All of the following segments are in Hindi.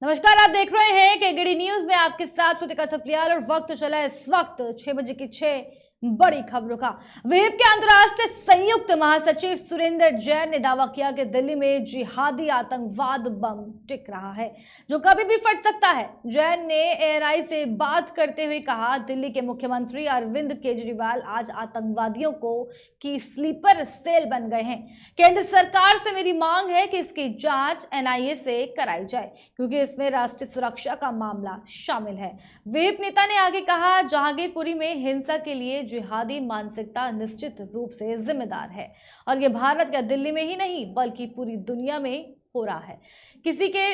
नमस्कार, आप देख रहे हैं केकेडी न्यूज में आपके साथ श्रुतिका थपलियाल और वक्त चला है इस वक्त 6 बजे की 6 बड़ी खबरों का। विहिप के अंतर्राष्ट्रीय संयुक्त महासचिव सुरेंद्र जैन ने दावा किया कि दिल्ली में जिहादी आतंकवाद बम टिक रहा है जो कभी भी फट सकता है। जैन ने एएनआई से बात करते हुए कहा, दिल्ली के मुख्यमंत्री अरविंद केजरीवाल आज आतंकवादियों की स्लीपर सेल बन गए हैं। केंद्र सरकार से मेरी मांग है कि इसकी जांच एनआईए से कराई जाए क्योंकि इसमें राष्ट्रीय सुरक्षा का मामला शामिल है। विहिप नेता ने आगे कहा, जहांगीरपुरी में हिंसा के लिए जिहादी मानसिकता निश्चित रूप से जिम्मेदार है और यह भारत या दिल्ली में ही नहीं बल्कि पूरी दुनिया में हो रहा है। किसी के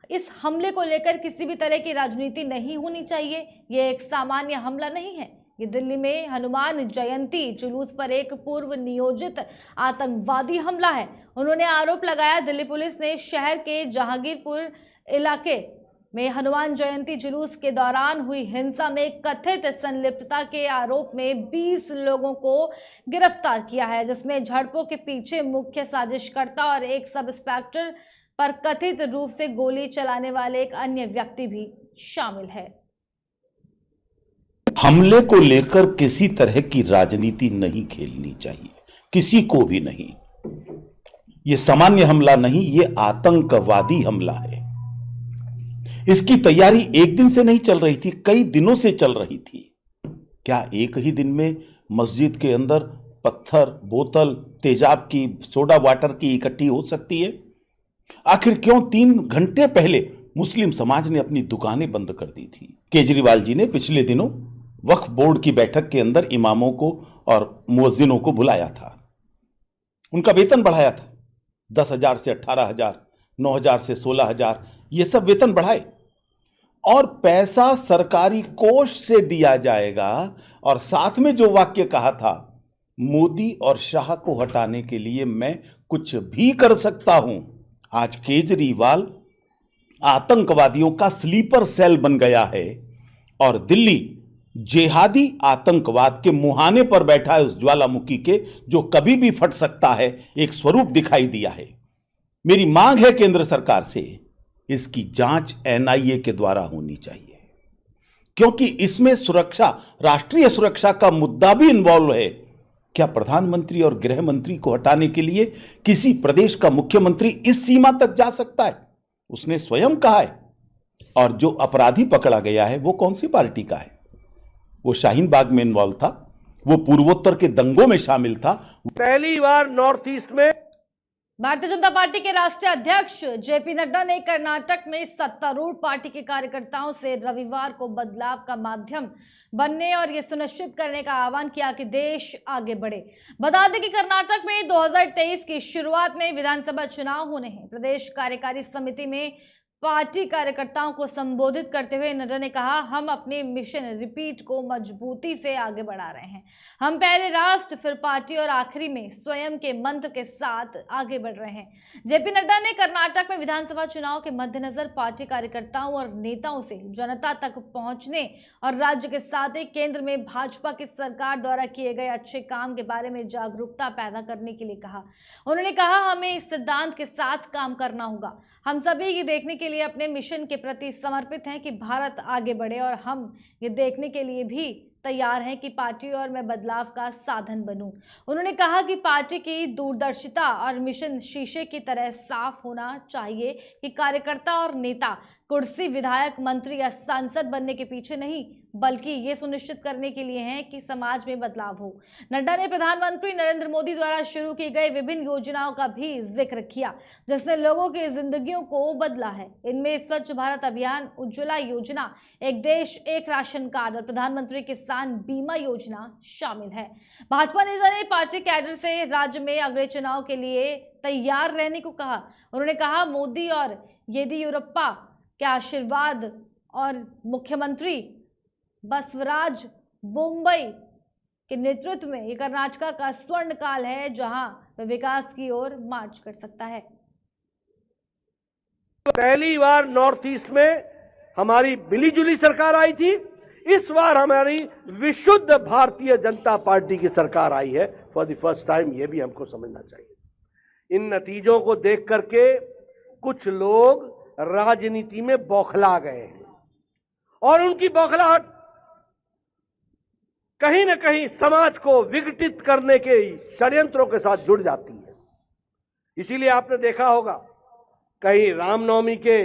इस हमले को लेकर किसी भी तरह की राजनीति नहीं होनी चाहिए। यह एक सामान्य हमला नहीं है। ये दिल्ली में हनुमान जयंती जुलूस पर एक पूर्व नियोजित आतंकवादी हमला है। उन्होंने आरोप लगाया, दिल्ली पुलिस ने शहर के जहांगीरपुर इलाके में हनुमान जयंती जुलूस के दौरान हुई हिंसा में कथित संलिप्तता के आरोप में 20 लोगों को गिरफ्तार किया है, जिसमें झड़पों के पीछे मुख्य साजिशकर्ता और एक सब इंस्पेक्टर पर कथित रूप से गोली चलाने वाले एक अन्य व्यक्ति भी शामिल है। हमले को लेकर किसी तरह की राजनीति नहीं खेलनी चाहिए, किसी को भी नहीं। यह सामान्य हमला नहीं, यह आतंकवादी हमला है। इसकी तैयारी एक दिन से नहीं चल रही थी, कई दिनों से चल रही थी। क्या एक ही दिन में मस्जिद के अंदर पत्थर, बोतल, तेजाब की, सोडा वाटर की इकट्ठी हो सकती है? आखिर क्यों 3 घंटे पहले मुस्लिम समाज ने अपनी दुकानें बंद कर दी थी? केजरीवाल जी ने पिछले दिनों वक्फ बोर्ड की बैठक के अंदर इमामों को और मुअज्जिनों को बुलाया था। उनका वेतन बढ़ाया था, 10,000 से 18,000, 9,000 से 16,000, ये सब वेतन बढ़ाए और पैसा सरकारी कोष से दिया जाएगा। और साथ में जो वाक्य कहा था, मोदी और शाह को हटाने के लिए मैं कुछ भी कर सकता हूं। आज केजरीवाल आतंकवादियों का स्लीपर सेल बन गया है और दिल्ली जिहादी आतंकवाद के मुहाने पर बैठा है, उस ज्वालामुखी के जो कभी भी फट सकता है, एक स्वरूप दिखाई दिया है। मेरी मांग है केंद्र सरकार से, इसकी जांच एनआईए के द्वारा होनी चाहिए क्योंकि इसमें सुरक्षा, राष्ट्रीय सुरक्षा का मुद्दा भी इन्वॉल्व है। क्या प्रधानमंत्री और गृह मंत्री को हटाने के लिए किसी प्रदेश का मुख्यमंत्री इस सीमा तक जा सकता है? उसने स्वयं कहा है। और जो अपराधी पकड़ा गया है वो कौन सी पार्टी का है? वो शाहीन बाग में इन्वॉल्व था, वो पूर्वोत्तर के दंगों में शामिल था। पहली बार नॉर्थ ईस्ट में भारतीय जनता पार्टी के राष्ट्रीय अध्यक्ष जेपी नड्डा ने कर्नाटक में सत्तारूढ़ पार्टी के कार्यकर्ताओं से रविवार को बदलाव का माध्यम बनने और यह सुनिश्चित करने का आह्वान किया कि देश आगे बढ़े। बता दें कि कर्नाटक में 2023 की शुरुआत में विधानसभा चुनाव होने हैं। प्रदेश कार्यकारी समिति में पार्टी कार्यकर्ताओं को संबोधित करते हुए नड्डा ने कहा, हम अपने मिशन रिपीट को मजबूती से आगे बढ़ा रहे हैं। हम पहले राष्ट्र, फिर पार्टी और आखिरी में स्वयं के मंत्र के साथ आगे बढ़ रहे हैं। जेपी नड्डा ने कर्नाटक में विधानसभा चुनाव के मद्देनजर पार्टी कार्यकर्ताओं और नेताओं से जनता तक पहुंचने और राज्य के साथ ही केंद्र में भाजपा की सरकार द्वारा किए गए अच्छे काम के बारे में जागरूकता पैदा करने के लिए कहा। उन्होंने कहा, हमें इस सिद्धांत के साथ काम करना होगा। हम सभी ये देखने के लिए अपने मिशन के प्रति समर्पित हैं कि भारत आगे बढ़े और हम ये देखने के लिए भी तैयार हैं कि पार्टी और मैं बदलाव का साधन बनूं। उन्होंने कहा कि पार्टी की दूरदर्शिता और मिशन शीशे की तरह साफ होना चाहिए कि कार्यकर्ता और नेता कुर्सी, विधायक, मंत्री या सांसद बनने के पीछे नहीं बल्कि ये सुनिश्चित करने के लिए हैं कि समाज में बदलाव हो। नड्डा ने प्रधानमंत्री नरेंद्र मोदी द्वारा शुरू की गई विभिन्न योजनाओं का भी जिक्र किया जिसने लोगों की जिंदगियों को बदला है। इनमें स्वच्छ भारत अभियान, उज्ज्वला योजना, एक देश एक राशन कार्ड और प्रधानमंत्री किसान बीमा योजना शामिल है। भाजपा नेता ने पार्टी कैडर से राज्य में अगले चुनाव के लिए तैयार रहने को कहा। उन्होंने कहा, मोदी और येदियुरप्पा के आशीर्वाद और मुख्यमंत्री बसवराज बोम्मई के नेतृत्व में ये कर्नाटक का स्वर्ण काल है जहां वह विकास की ओर मार्च कर सकता है। पहली बार नॉर्थ ईस्ट में हमारी मिलीजुली सरकार आई थी। इस बार हमारी विशुद्ध भारतीय जनता पार्टी की सरकार आई है फॉर द फर्स्ट टाइम। ये भी हमको समझना चाहिए। इन नतीजों को देख करके कुछ लोग राजनीति में बौखला गए हैं और उनकी बौखलाहट कहीं न कहीं समाज को विघटित करने के षड्यंत्रों के साथ जुड़ जाती है। इसीलिए आपने देखा होगा कहीं रामनवमी के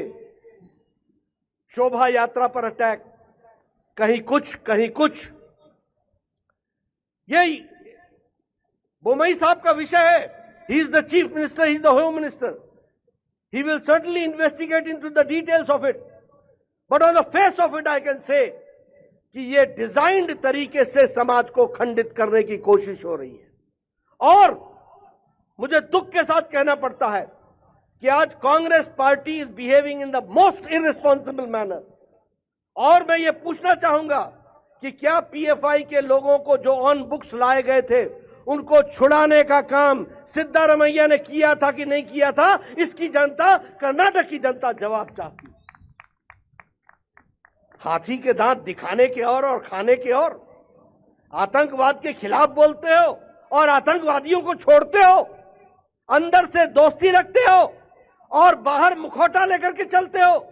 शोभा यात्रा पर अटैक, कहीं कुछ। यही बोमई साहब का विषय है। He is the chief minister, he is the home minister, he will certainly investigate into the details of it, but on the face of it I can say कि ये डिजाइन्ड तरीके से समाज को खंडित करने की कोशिश हो रही है। और मुझे दुख के साथ कहना पड़ता है कि आज Congress party is behaving in the most irresponsible manner. और मैं ये पूछना चाहूंगा कि क्या पीएफआई के लोगों को जो ऑन बुक्स लाए गए थे उनको छुड़ाने का काम सिद्धारमैया ने किया था कि नहीं किया था, इसकी जनता, कर्नाटक की जनता जवाब चाहती है। हाथी के दांत दिखाने के और खाने के और। आतंकवाद के खिलाफ बोलते हो और आतंकवादियों को छोड़ते हो, अंदर से दोस्ती रखते हो और बाहर मुखौटा लेकर के चलते हो।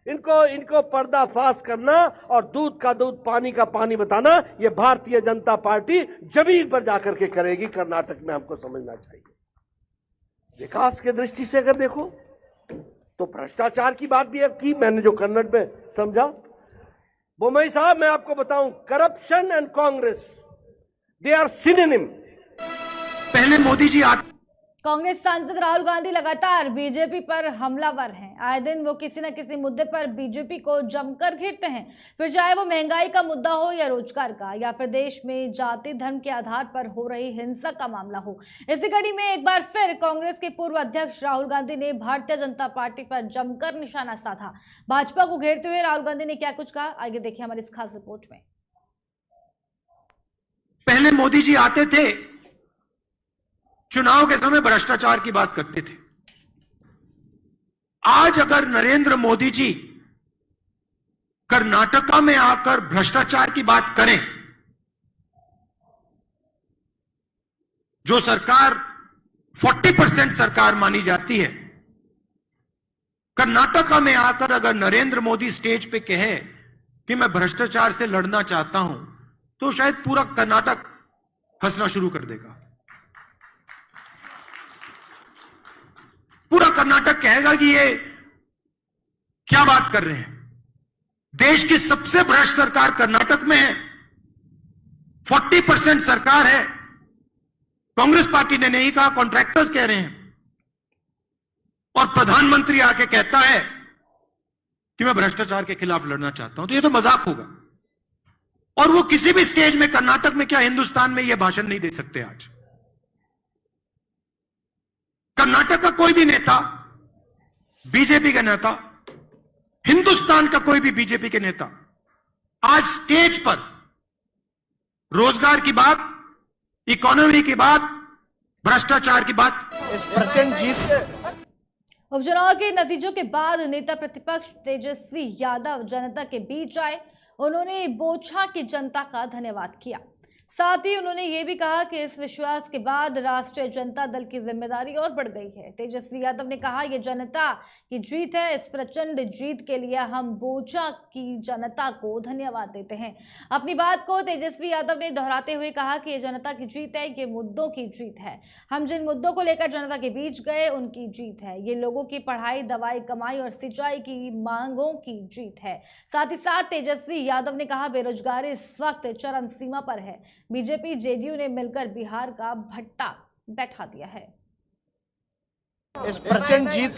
इनको पर्दाफाश करना और दूध का दूध पानी का पानी बताना, यह भारतीय जनता पार्टी जमीन पर जाकर के करेगी। कर्नाटक में हमको समझना चाहिए। विकास की दृष्टि से अगर देखो तो भ्रष्टाचार की बात भी की, मैंने जो कन्नड़ में समझा। बोमई साहब, मैं आपको बताऊं, corruption and Congress, they are synonym. पहले मोदी जी कांग्रेस सांसद राहुल गांधी लगातार बीजेपी पर हमलावर हैं। आए दिन वो किसी न किसी मुद्दे पर बीजेपी को जमकर घेरते हैं, फिर चाहे वो महंगाई का मुद्दा हो या रोजगार का, या फिर देश में जाति धर्म के आधार पर हो रही हिंसा का मामला हो। इसी कड़ी में एक बार फिर कांग्रेस के पूर्व अध्यक्ष राहुल गांधी ने भारतीय जनता पार्टी पर जमकर निशाना साधा। भाजपा को घेरते हुए राहुल गांधी ने क्या कुछ कहा, आइए देखिए हमारी इस खास रिपोर्ट में। पहले मोदी जी आते थे, चुनाव के समय भ्रष्टाचार की बात करते थे। आज अगर नरेंद्र मोदी जी कर्नाटका में आकर भ्रष्टाचार की बात करें, जो सरकार 40% सरकार मानी जाती है, कर्नाटका में आकर अगर नरेंद्र मोदी स्टेज पे कहे कि मैं भ्रष्टाचार से लड़ना चाहता हूं, तो शायद पूरा कर्नाटक हंसना शुरू कर देगा। पूरा कर्नाटक कहेगा कि ये क्या बात कर रहे हैं। देश की सबसे भ्रष्ट सरकार कर्नाटक में है, 40% सरकार है। कांग्रेस पार्टी ने नहीं कहा, कॉन्ट्रैक्टर्स कह रहे हैं। और प्रधानमंत्री आके कहता है कि मैं भ्रष्टाचार के खिलाफ लड़ना चाहता हूं, तो ये तो मजाक होगा। और वो किसी भी स्टेज में, कर्नाटक में क्या हिंदुस्तान में, ये भाषण नहीं दे सकते। आज कर्नाटक का कोई भी नेता, बीजेपी का नेता, हिंदुस्तान का कोई भी बीजेपी के नेता आज स्टेज पर रोजगार की बात, इकोनॉमी की बात, भ्रष्टाचार की बात, इस प्रचंड जीत उपचुनाव के नतीजों के बाद नेता प्रतिपक्ष तेजस्वी यादव जनता के बीच आए। उन्होंने बोछा की जनता का धन्यवाद किया। साथ ही उन्होंने ये भी कहा कि इस विश्वास के बाद राष्ट्रीय जनता दल की जिम्मेदारी और बढ़ गई है। तेजस्वी यादव ने कहा, यह जनता की जीत है। इस प्रचंड जीत के लिए हम बोछा की जनता को धन्यवाद देते हैं। अपनी बात को तेजस्वी यादव ने दोहराते हुए कहा कि यह जनता की जीत है, ये मुद्दों की जीत है। हम जिन मुद्दों को लेकर जनता के बीच गए, उनकी जीत है। ये लोगों की पढ़ाई, दवाई, कमाई और सिंचाई की मांगों की जीत है। साथ ही साथ तेजस्वी यादव ने कहा, बेरोजगारी इस वक्त चरम सीमा पर है। बीजेपी जेडीयू ने मिलकर बिहार का भट्टा बैठा दिया है। इस प्रचंड जीत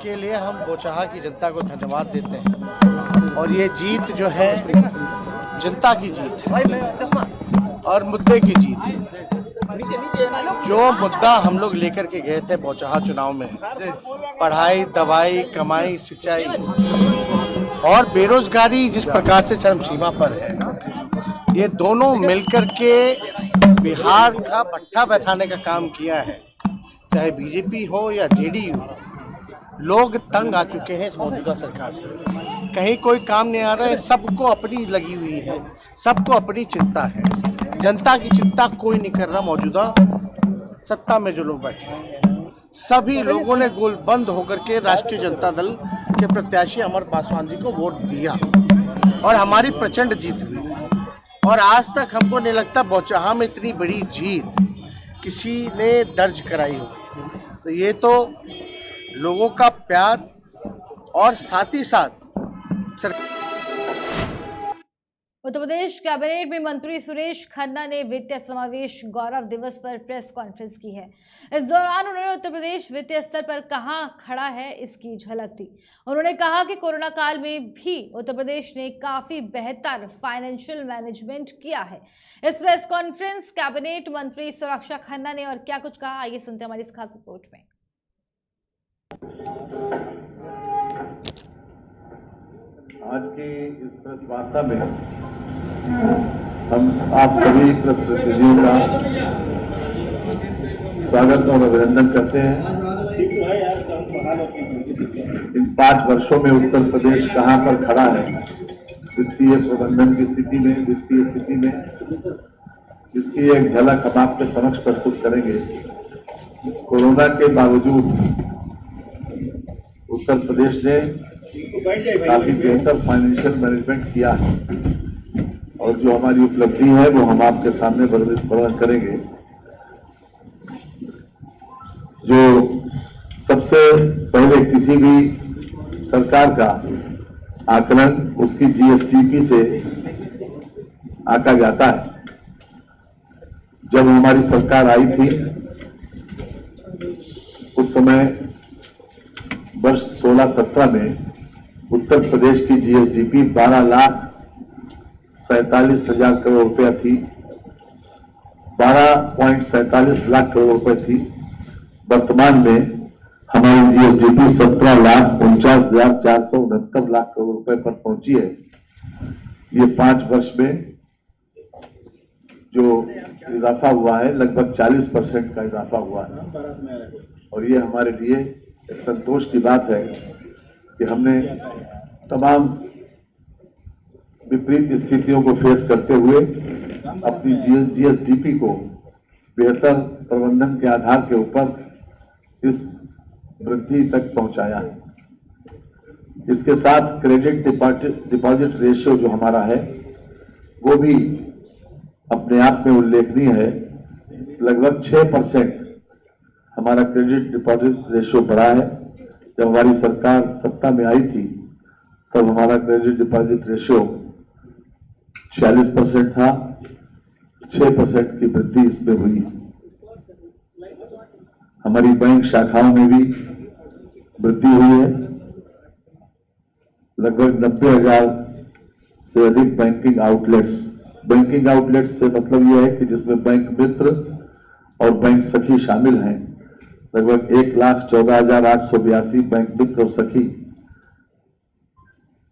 के लिए हम बोचहा की जनता को धन्यवाद देते हैं। और ये जीत जो है जनता की जीत है और मुद्दे की जीत है। जो मुद्दा हम लोग लेकर के गए थे बोचहा चुनाव में, पढ़ाई, दवाई, कमाई, सिंचाई और बेरोजगारी जिस प्रकार से चरम सीमा पर है, ये दोनों मिलकर के बिहार का भट्टा बैठाने का काम किया है। चाहे बीजेपी हो या जेडीयू, लोग तंग आ चुके हैं इस मौजूदा सरकार से। कहीं कोई काम नहीं आ रहा है, सबको अपनी लगी हुई है, सबको अपनी चिंता है। जनता की चिंता कोई नहीं कर रहा। मौजूदा सत्ता में जो लोग बैठे हैं, सभी लोगों ने गोलबंद होकर के राष्ट्रीय जनता दल के प्रत्याशी अमर पासवान जी को वोट दिया और हमारी प्रचंड जीत हुई। और आज तक हमको नहीं लगता बौचहा में इतनी बड़ी जीत किसी ने दर्ज कराई हो। तो ये तो लोगों का प्यार और साथ ही साथ उत्तर प्रदेश कैबिनेट में मंत्री सुरेश खन्ना ने वित्तीय समावेश गौरव दिवस पर प्रेस कॉन्फ्रेंस की है। इस दौरान उन्होंने उत्तर प्रदेश वित्तीय स्तर पर कहां खड़ा है इसकी झलक दी। उन्होंने कहा कि कोरोना काल में भी उत्तर प्रदेश ने काफी बेहतर फाइनेंशियल मैनेजमेंट किया है। इस प्रेस कॉन्फ्रेंस कैबिनेट मंत्री सुरक्षा खन्ना ने और क्या कुछ कहा, आइए सुनते हैं हमारी इस खास रिपोर्ट में। आज की इस प्रेस वार्ता में हम आप सभी प्रेस प्रतिनिधियों का स्वागत और अभिनंदन करते हैं। इन 5 वर्षों में उत्तर प्रदेश कहां पर खड़ा है वित्तीय प्रबंधन की स्थिति में, वित्तीय स्थिति में, इसकी एक झलक हम आपके समक्ष प्रस्तुत करेंगे। कोरोना के बावजूद उत्तर प्रदेश ने काफी बेहतर फाइनेंशियल मैनेजमेंट किया है और जो हमारी उपलब्धि है वो हम आपके सामने वर्णन करेंगे। जो सबसे पहले किसी भी सरकार का आकलन उसकी जीएसडीपी से आंका जाता है। जब हमारी सरकार आई थी उस समय वर्ष 16-17 में उत्तर प्रदेश की जीएसडीपी 12,47,000 करोड़ रुपया थी, 12.47 लाख करोड़ रुपए थी। वर्तमान में हमारी जीएसडीपी 17,49,469 लाख करोड़ रुपए पर पहुंची है। ये 5 वर्ष में जो इजाफा हुआ है लगभग 40% का इजाफा हुआ है और ये हमारे लिए एक संतोष की बात है कि हमने तमाम विपरीत स्थितियों को फेस करते हुए अपनी जीएसडीपी को बेहतर प्रबंधन के आधार के ऊपर इस वृद्धि तक पहुंचाया है। इसके साथ क्रेडिट डिपॉजिट रेशियो जो हमारा है वो भी अपने आप में उल्लेखनीय है। लगभग 6% हमारा क्रेडिट डिपॉजिट रेशियो बढ़ा है। जब हमारी सरकार सत्ता में आई थी तब हमारा क्रेडिट डिपॉजिट रेशियो 46% था, 6% की वृद्धि इसमें हुई। हमारी बैंक शाखाओं में भी वृद्धि हुई है। लगभग 90,000 से अधिक बैंकिंग आउटलेट्स से मतलब यह है कि जिसमें बैंक मित्र और बैंक सखी शामिल हैं। लगभग 1,14,882 बैंक मित्र और सखी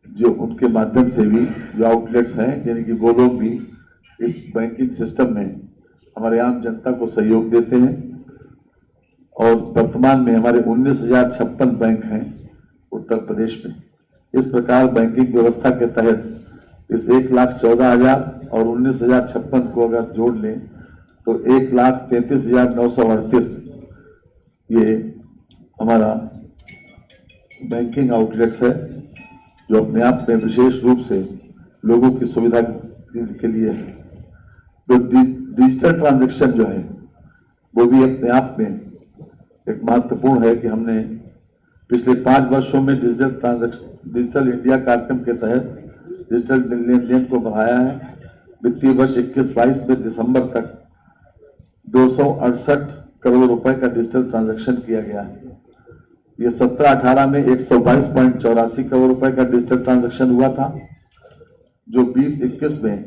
जो उनके माध्यम से भी जो आउटलेट्स हैं यानी कि वो लोग भी इस बैंकिंग सिस्टम में हमारे आम जनता को सहयोग देते हैं। और वर्तमान में हमारे 19,056 बैंक हैं उत्तर प्रदेश में। इस प्रकार बैंकिंग व्यवस्था के तहत इस 1,14,000 और 19,056 को अगर जोड़ लें तो 1,33,938 ये हमारा बैंकिंग आउटलेट्स है जो अपने आप में विशेष रूप से लोगों की सुविधा के लिए है। तो डिजिटल ट्रांजैक्शन जो है वो भी अपने आप में एक महत्वपूर्ण है कि हमने पिछले 5 वर्षों में डिजिटल इंडिया कार्यक्रम के तहत डिजिटल लेन देन को बढ़ाया है। वित्तीय वर्ष 21-22 में दिसंबर तक 268 करोड़ रुपए का डिजिटल ट्रांजैक्शन किया गया है। ये 17-18 में 122.84 करोड़ रुपए का डिजिटल ट्रांजैक्शन हुआ था जो 20-21 में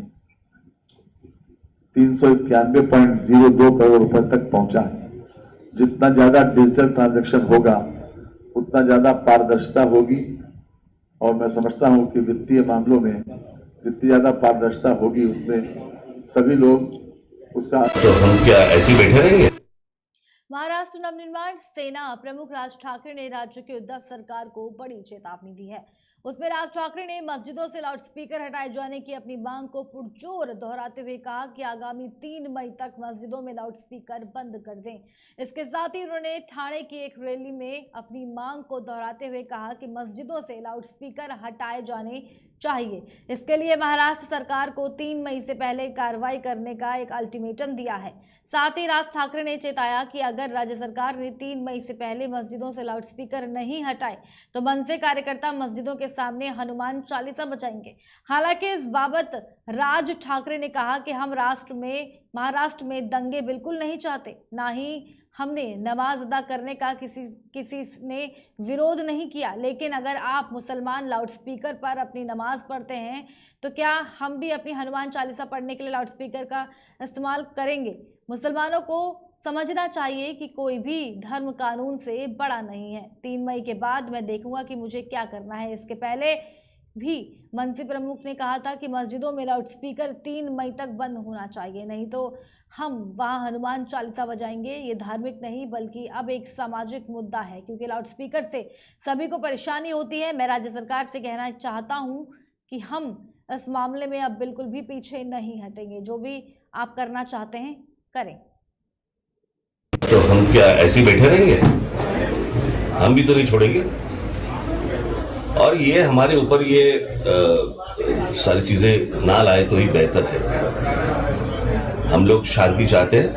391.02 करोड़ रुपए तक पहुंचा है। जितना ज्यादा डिजिटल ट्रांजैक्शन होगा उतना ज्यादा पारदर्शिता होगी और मैं समझता हूं कि वित्तीय मामलों में जितनी ज्यादा पारदर्शिता होगी उसमें सभी लोग उसका तो हम क्या ऐसी बैठे रहेंगे। महाराष्ट्र नवनिर्माण सेना प्रमुख राज ठाकरे ने राज्य की उद्धव सरकार को बड़ी चेतावनी दी है। उसमें राज ठाकरे ने मस्जिदों से लाउडस्पीकर हटाए जाने की अपनी मांग को पुरजोर दोहराते हुए कहा कि आगामी 3 मई तक मस्जिदों में लाउडस्पीकर बंद कर दें। इसके साथ ही उन्होंने ठाणे की एक रैली में अपनी मांग को दोहराते हुए कहा कि मस्जिदों से लाउडस्पीकर हटाए जाने चाहिए। इसके लिए महाराष्ट्र सरकार को 3 मई से पहले कार्रवाई करने का एक अल्टीमेटम दिया है। साथ ही राज ठाकरे ने चेताया कि अगर राज्य सरकार ने 3 मई से पहले मस्जिदों से लाउडस्पीकर नहीं हटाए तो मनसे कार्यकर्ता मस्जिदों के सामने हनुमान चालीसा बजाएंगे। हालांकि इस बाबत राज ठाकरे ने कहा कि हम महाराष्ट्र में दंगे बिल्कुल नहीं चाहते, ना ही हमने नमाज अदा करने का किसी ने विरोध नहीं किया, लेकिन अगर आप मुसलमान लाउडस्पीकर पर अपनी नमाज पढ़ते हैं तो क्या हम भी अपनी हनुमान चालीसा पढ़ने के लिए लाउडस्पीकर का इस्तेमाल करेंगे? मुसलमानों को समझना चाहिए कि कोई भी धर्म कानून से बड़ा नहीं है। 3 मई के बाद मैं देखूंगा कि मुझे क्या करना है। इसके पहले भी मनसे प्रमुख ने कहा था कि मस्जिदों में लाउडस्पीकर 3 मई तक बंद होना चाहिए, नहीं तो हम वहां हनुमान चालीसा बजाएंगे। ये धार्मिक नहीं बल्कि अब एक सामाजिक मुद्दा है, क्योंकि लाउडस्पीकर से सभी को परेशानी होती है। मैं राज्य सरकार से कहना चाहता हूं कि हम इस मामले में अब बिल्कुल भी पीछे नहीं हटेंगे। जो भी आप करना चाहते हैं करें। तो हम क्या ऐसे ही बैठे रहेंगे? हम भी तो नहीं छोड़ेंगे। और ये हमारे ऊपर ये सारी चीजें ना लाए तो ही बेहतर है। हम लोग शांति चाहते हैं।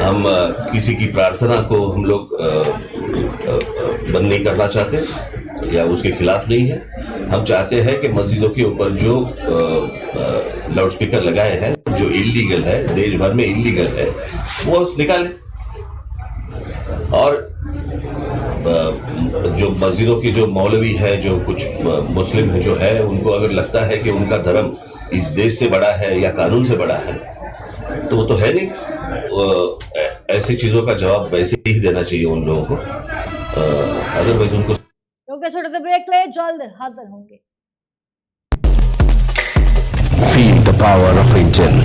हम किसी की प्रार्थना को हम लोग बंद नहीं करना चाहते या उसके खिलाफ नहीं है। हम चाहते हैं कि मस्जिदों के ऊपर जो लाउडस्पीकर लगाए हैं, जो इलीगल है, देश भर में इलीगल है, वो बस निकालें। और जो मस्जिदों की जो मौलवी है, जो कुछ मुस्लिम जो है, उनको अगर लगता है कि उनका धर्म इस देश से बड़ा है या कानून से बड़ा है, तो वो तो है नहीं। ऐसी चीजों का जवाब वैसे ही देना चाहिए उन लोगों को। अदरवाइज उनको छोटे से ब्रेक ले, जल्द हाजिर होंगे। Feel the power of Intel.